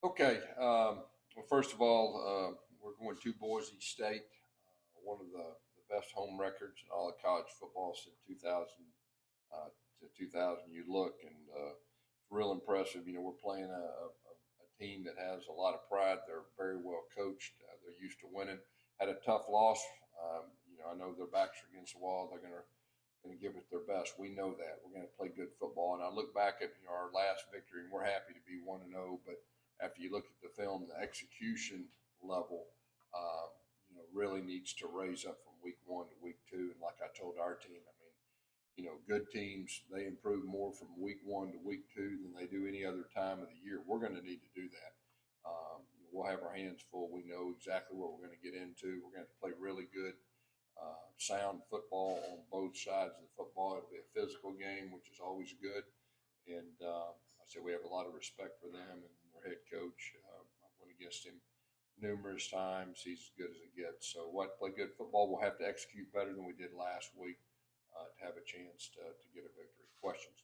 Okay. Well, first of all, we're going to Boise State, one of the best home records in all of college football since 2000 to 2000. You look, and it's real impressive. We're playing a team that has a lot of pride. They're very well coached. They're used to winning. Had a tough loss. I know their backs are against the wall. They're going to give it their best. We know that. We're going to play good football. And I look back at our last victory, and we're happy to be 1-0. But after you look at the film, the execution level, really needs to raise up from week 1 to week 2. And like I told our team, I mean, good teams, they improve more from week 1 to week 2 than they do any other time of the year. We're going to need to do that. We'll have our hands full. We know exactly what we're going to get into. We're going to play really good, sound football on both sides of the football. It'll be a physical game, which is always good. And I said we have a lot of respect for them and their head coach. I went against him numerous times. He's as good as it gets. So play good football. We'll have to execute better than we did last week to have a chance to get a victory. Questions?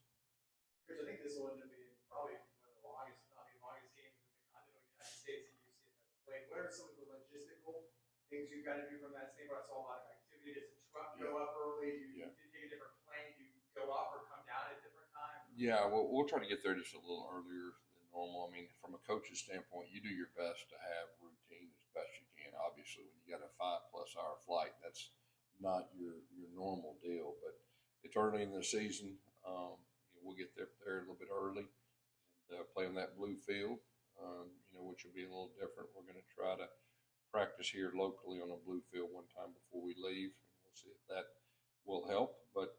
Chris, I think this will end up being probably one of the longest, not the longest games in the continental United States that UCF has played. What are some of the logistical things you've got to do from that standpoint? I saw a lot of activity. Does the truck go up early? Do you take a different plane? Do you go up or come down at a different time? Yeah, we'll try to get there just a little earlier than normal. I mean, from a coach's standpoint, you do your best to have routine as best you can. Obviously, when you got a 5+ hour flight, that's not your normal deal. But it's early in the season. We'll get there a little bit early and play on that blue field, which will be a little different. We're going to try to practice here locally on a blue field one time before we leave, and we'll see if that will help. But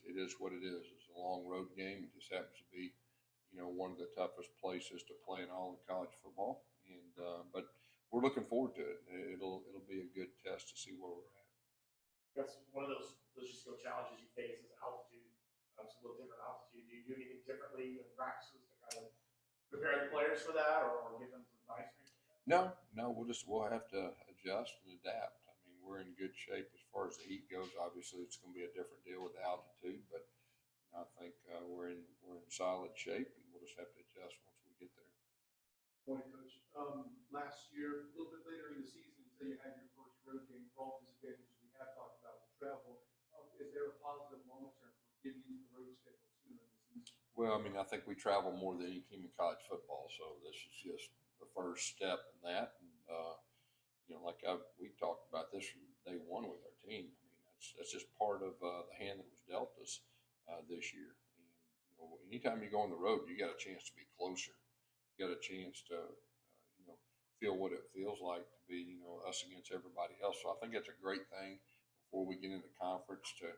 it is what it is. It's a long road game. It just happens to be, one of the toughest places to play in all of college football. And but we're looking forward to it. It'll be a good test to see where we're at. That's one of those logistical challenges you face is altitude. It's a little different altitude. Do you do anything differently in practices to kind of prepare the players for that, or give them some advice? No, we'll have to adjust and adapt. I mean, we're in good shape as far as the heat goes. Obviously, it's going to be a different deal with the altitude, but I think we're in solid shape, and we'll just have to adjust once we get there. Morning, Coach. Last year, a little bit later in the season, until you had your first road game, for all disadvantages we have talked about with travel, is there a positive long term for getting into the road schedule sooner in the season? Well, I mean, I think we travel more than any team in college football, so this is just the first step in that. And we talked about this from day one with our team. I mean, that's just part of the hand that was dealt us this year. And anytime you go on the road, you got a chance to be closer. You got a chance to feel what it feels like to be us against everybody else. So I think that's a great thing before we get into conference to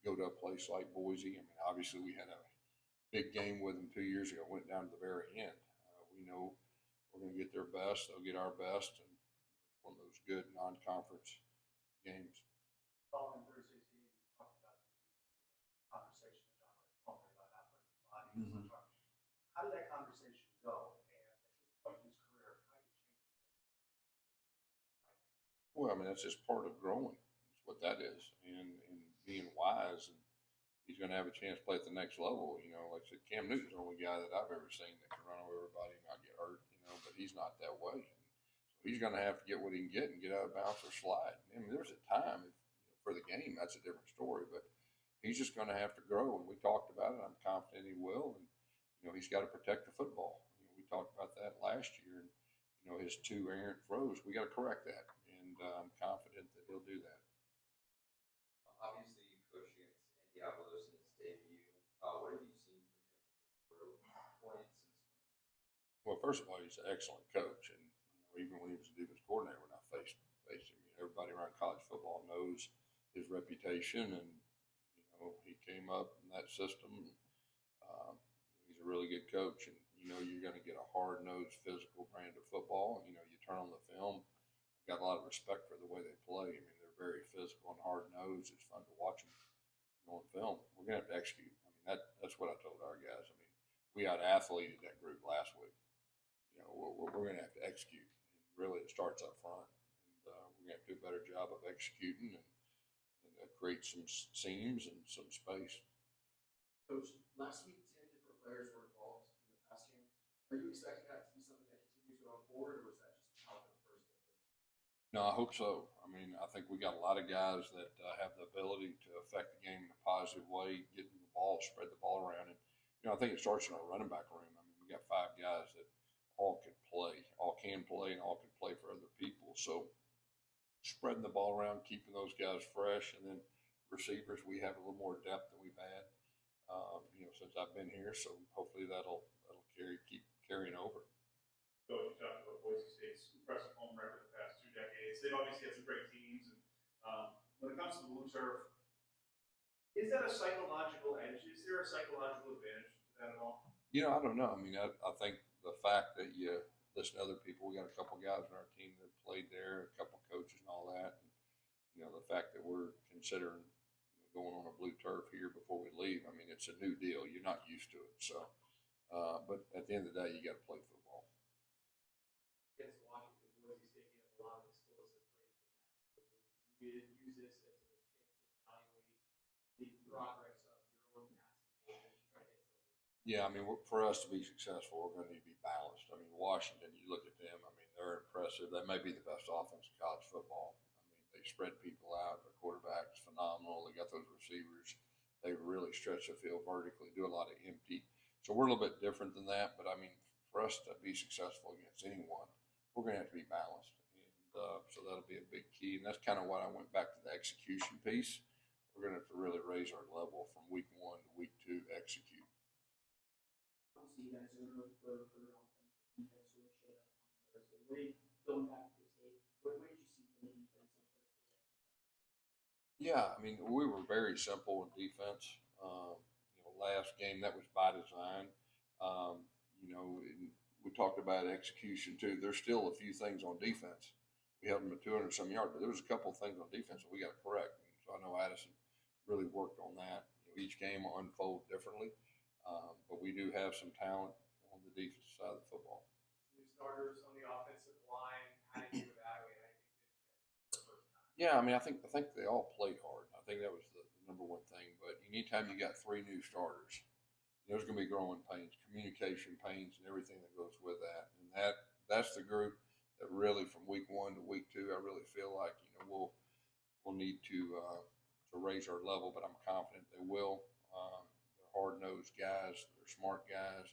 go to a place like Boise. I mean, obviously we had a big game with them 2 years ago. Went down to the very end. We know we're going to get their best. They'll get our best, and it's one of those good non-conference games. Following Thursday's game, you talked about the conversation with John Rice Palmer about not putting his body. Mm-hmm. How did that conversation go? And at this point in his career, how do you change it? Well, I mean, that's just part of growing. That's what that is, and being wise. And he's going to have a chance to play at the next level. Like I said, Cam Newton's the only guy that I've ever seen that can run over everybody and not get hurt. But he's not that way. So he's going to have to get what he can get and get out of bounds or slide. I mean, there's a time for the game. That's a different story. But he's just going to have to grow. And we talked about it. I'm confident he will. And he's got to protect the football. We talked about that last year. And his 2 errant throws, we got to correct that. And I'm confident that he'll do that. Obviously, you coached against Indianapolis in his debut. What have you seen from him points? Well, first of all, he's an excellent coach, and even when he was a defense coordinator, when I faced him, everybody around college football knows his reputation, and he came up in that system. He's a really good coach, and you're going to get a hard-nosed, physical brand of football. You turn on the film, I've got a lot of respect for the way they play. I mean, they're very physical and hard-nosed. It's fun to watch them on film. We're going to have to execute. I mean, that's what I told our guys. I mean, we out-athleted that group last week. We're going to have to execute. And really, it starts up front. And we're going to have to do a better job of executing and create some seams and some space. Coach, last week 10 different players were involved in the pass game. Are you expecting that to be forward, or was that just how the first game? No, I hope so. I mean, I think we got a lot of guys that have the ability to affect the game in a positive way, getting the ball, spread the ball around. And, I think it starts in our running back room. I mean, we got 5 guys that all can play, and all can play for other people. So spreading the ball around, keeping those guys fresh, and then receivers, we have a little more depth than we've had, since I've been here. So hopefully that'll keep carrying over. Coach, you talked about Boise State's impressive home record the past 2 decades. They've obviously had some great teams, and when it comes to the blue turf, is that a psychological edge? Is there a psychological advantage to that at all? I don't know. I mean, I think the fact that you listen to other people, we got a couple guys on our team that played there, a couple coaches and all that. And, the fact that we're considering going on a blue turf here before we leave, I mean, it's a new deal. You're not used to it. So, but at the end of the day, you got to play football. Against Washington, Boise State, you have a lot of explosive plays. You didn't use this as a chance to evaluate the progress of your own passing game and try to hit some of those. Yeah, I mean, for us to be successful, we're going to need to be balanced. I mean, Washington, you look at them, I mean, they're impressive. They may be the best offense in college football. I mean, they spread people out. Their quarterback's phenomenal. They got those receivers. They really stretch the field vertically, do a lot of empty. So we're a little bit different than that. But, I mean, for us to be successful against anyone, we're going to have to be balanced. And so that'll be a big key. And that's kind of what I went back to the execution piece. We're going to have to really raise our level from week 1 to week 2 to execute. Obviously, you guys are known for your offense. Defense really showed up on Thursday. Going back to the tape, where did you see the defense on Thursday? Yeah, I mean, we were very simple in defense. Last game that was by design. And we talked about execution too. There's still a few things on defense. We held them at 200 some yards, but there was a couple of things on defense that we got to correct. And so I know Addison really worked on that. Each game will unfold differently, but we do have some talent on the defensive side of the football. New starters on the offensive line. How did you evaluate? How did you think this guys the first time? Yeah, I mean, I think they all played hard. I think that was the number one thing. But anytime you got 3 new starters, there's going to be growing pains, communication pains, and everything that goes with that. And that's the group that really, from week 1 to week 2, I really feel like we'll need to raise our level. But I'm confident they will. They're hard-nosed guys. They're smart guys.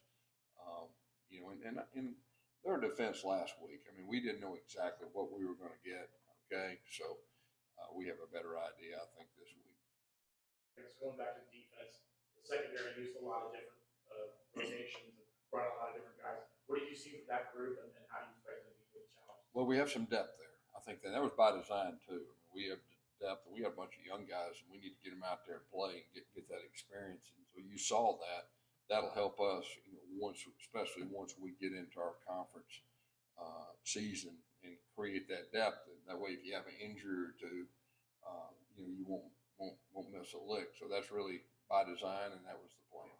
And their defense last week. I mean, we didn't know exactly what we were going to get. Okay, so we have a better idea, I think, this week. It's going back to defense. The secondary used a lot of different rotations and brought a lot of different guys. What did you see from that group, and how do you expect them to be challenged? Well, we have some depth there. I think that was by design too. I mean, we have depth. We have a bunch of young guys, and we need to get them out there and play and get that experience. And so you saw that. That'll help us, especially once we get into our conference season and create that depth. And that way, if you have an injury or two, you won't miss a lick. So that's really by design, and that was the plan.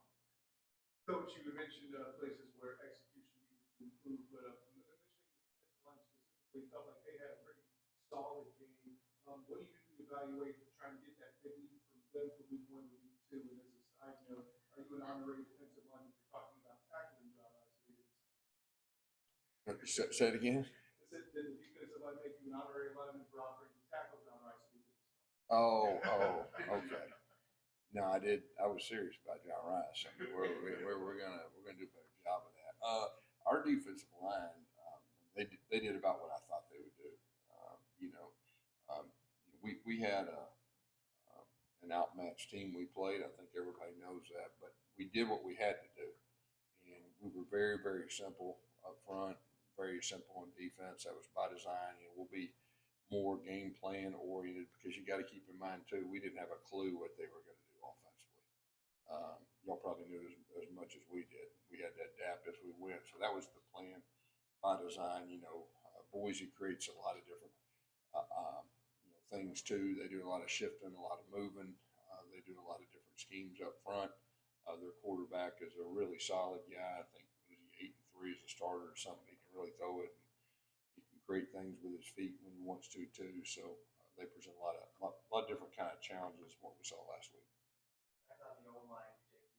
Coach, you had mentioned places where execution needed to improve, but Michigan defensive line specifically felt like they had a pretty solid game. What do you do to evaluate trying to get that big lead from them from week 1 to week 2? And as a side note, are you an honorary defensive line if you're talking about tackling John Rice? Say it again. Did the defensive line make you an honorary lineman for offering to tackle John Rice? Oh, okay. No, I did. I was serious about John Rice. I mean, we're gonna do a better job of that. Our defensive line, they did about what I thought they would do. We had an outmatched team we played. I think everybody knows that, but we did what we had to do, and we were very, very simple up front, very simple on defense. That was by design. We'll be more game plan oriented because you got to keep in mind too, we didn't have a clue what they were going to do offensively. Y'all probably knew as much as we did. We had to adapt as we went. So that was the plan by design. Boise creates a lot of different things too. They do a lot of shifting, a lot of moving. They do a lot of different schemes up front. Their quarterback is a really solid guy. I think he 8-3 as a starter or something. He can really throw it. He can create things with his feet when he wants to too. So they present a lot of different kind of challenges from what we saw last week. That's on the O-line, Jake.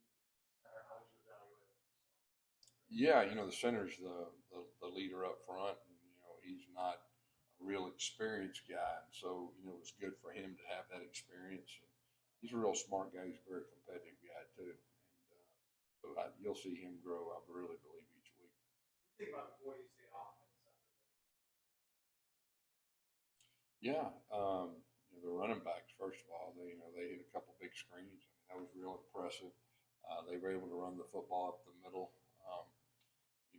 How would you evaluate it? Yeah, the center's the leader up front, and he's not a real experienced guy, and so it's good for him to have that experience. And he's a real smart guy. He's a very competitive guy too, and you'll see him grow. I really believe each week. What do you think about the Boise State offense? Yeah, the running backs. First of all, they hit a couple big screens. That was real impressive. They were able to run the football up the middle.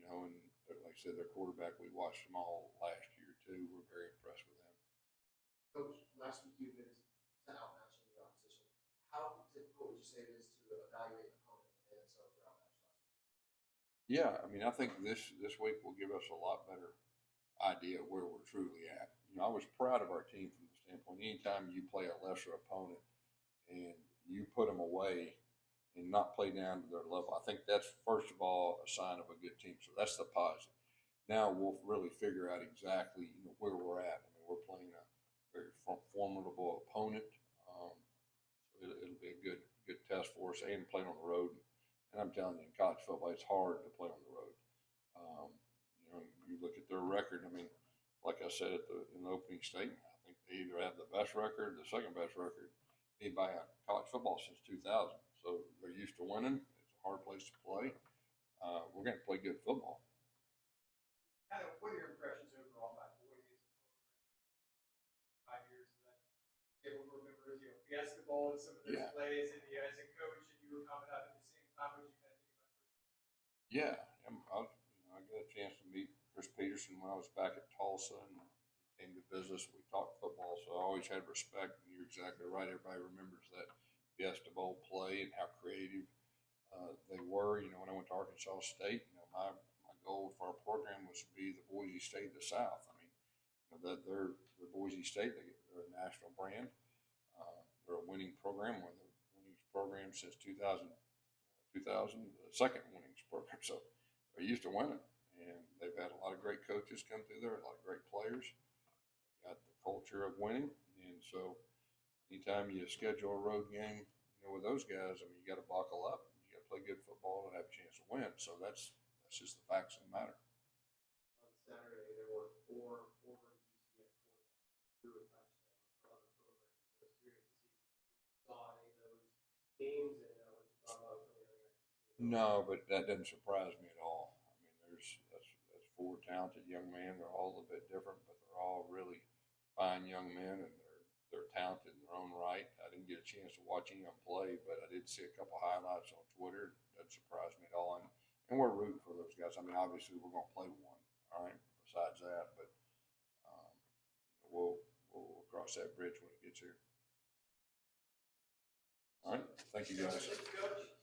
And like I said, their quarterback, we watched them all last year too. We're very impressed with them. Coach, last week you guys sent outmatching your opposition. How difficult would you say it is to evaluate an opponent when they themselves were outmatched last week? Yeah, I think this week will give us a lot better idea of where we're truly at. I was proud of our team from the standpoint. Anytime you play a lesser opponent and you put them away and not play down to their level, I think that's, first of all, a sign of a good team. So that's the positive. Now we'll really figure out exactly where we're at. We're playing a very formidable opponent. So it'll be a good test for us, and playing on the road. And I'm telling you, in college football, it's hard to play on the road. You look at their record. Like I said in the opening statement, I think they either have the best record, the second best record, anybody in college football since 2000. So they're used to winning. It's a hard place to play. We're going to play good football. Kind of, what are your impressions overall about Boise as a 5 years? Everyone remembers, basketball and some of those plays, and as a coach, and you were coming up at the same time. What did you kind of think about it? Yeah, I got a chance to meet Chris Peterson when I was back at Tulsa, and came to business. We talked football, so I always had respect. And you're exactly right. Everybody remembers that Fiesta Bowl play and how creative they were. When I went to Arkansas State, my goal for our program was to be the Boise State of the South. They're Boise State. They're a national brand. They're a winning program, one of the winningest programs since 2000, the second winningest program. So they're used to winning, and they've had a lot of great coaches come through there, a lot of great players. Got the culture of winning, and so anytime you schedule a road game, with those guys, you got to buckle up. You got to play good football and have a chance to win. So that's just the facts of the matter. On Saturday, there were four former UCF quarterbacks who threw a touchdown for other programs. So it's curious to see if you saw any of those games and what you thought about some of the other guys. No, but that doesn't surprise me at all. That's four talented young men. They're all a little bit different, but they're all really fine young men, and they're talented in their own right. I didn't get a chance to watch any of them play, but I did see a couple highlights on Twitter. It doesn't surprise me at all. And we're rooting for those guys. Obviously we're going to play one, all right, besides that, but we'll cross that bridge when it gets here. All right. Thank you, guys. Thank you, Coach.